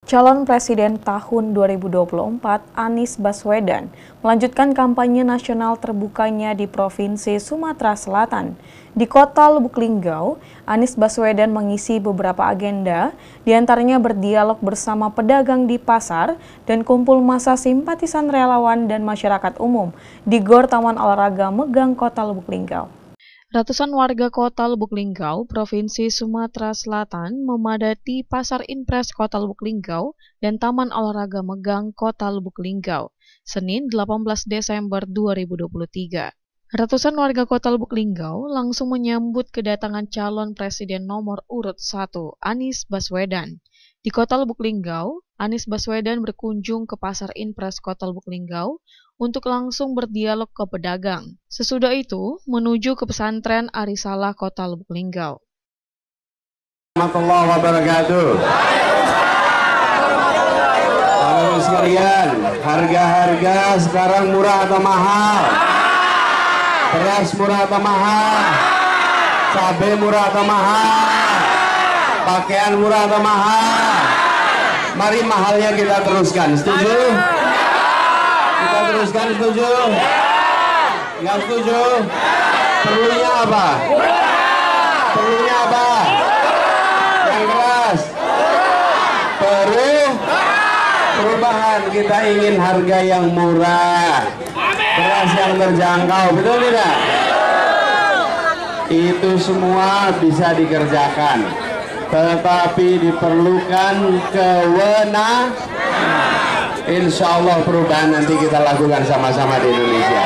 Calon Presiden tahun 2024 Anies Baswedan melanjutkan kampanye nasional terbukanya di Provinsi Sumatera Selatan. Di kota Lubuk Linggau, Anies Baswedan mengisi beberapa agenda, diantaranya berdialog bersama pedagang di pasar dan kumpul massa simpatisan relawan dan masyarakat umum di Gor Taman Olahraga Megang Kota Lubuk Linggau. Ratusan warga kota Lubuk Linggau, Provinsi Sumatera Selatan memadati Pasar Impres Kota Lubuk Linggau dan Taman Olahraga Megang Kota Lubuk Linggau, Senin 18 Desember 2023. Ratusan warga kota Lubuk Linggau langsung menyambut kedatangan calon presiden nomor urut 1, Anies Baswedan. Di kota Lubuk Linggau, Anies Baswedan berkunjung ke Pasar Impres Kota Lubuk Linggau untuk langsung berdialog ke pedagang. Sesudah itu, menuju ke pesantren Arisalah Kota Lubuk Linggau. Warahmatullahi wabarakatuh. Bapak-Ibu sekalian, harga-harga sekarang murah atau mahal? Beras murah atau mahal? Cabai murah atau mahal? Pakaian murah atau mahal? Mari mahalnya kita teruskan, setuju? Kita teruskan, setuju? Nggak setuju? Perlunya apa? Perlunya apa? Yang keras. Perubahan, kita ingin harga yang murah, beras yang terjangkau, betul tidak? Itu semua bisa dikerjakan, tetapi diperlukan kewenangan. Insya Allah perubahan nanti kita lakukan sama-sama di Indonesia.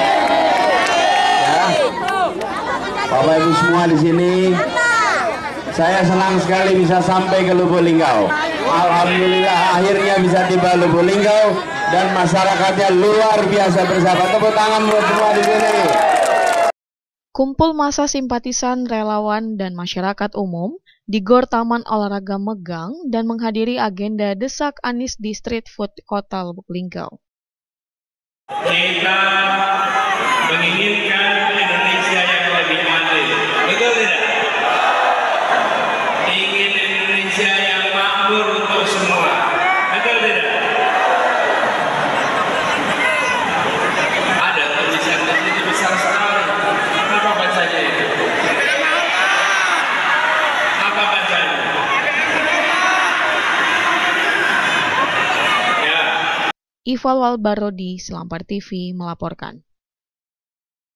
Ya, Bapak Ibu semua di sini, saya senang sekali bisa sampai ke Lubuk Linggau. Alhamdulillah akhirnya bisa tiba Lubuk Linggau dan masyarakatnya luar biasa bersahabat. Tepuk tangan buat semua di sini. Kumpul massa simpatisan relawan dan masyarakat umum di Gor Taman Olahraga Megang dan menghadiri agenda Desak Anies di Street Food Kota Lubuk Linggau. Kita menginginkan Indonesia yang lebih adil, betul tidak? Ingin Indonesia yang makmur untuk semua, betul tidak? Ada tulisan di sini besar sekali. Apa bacanya itu? Apa bacanya? Ival Walbarodi, Selampar TV melaporkan.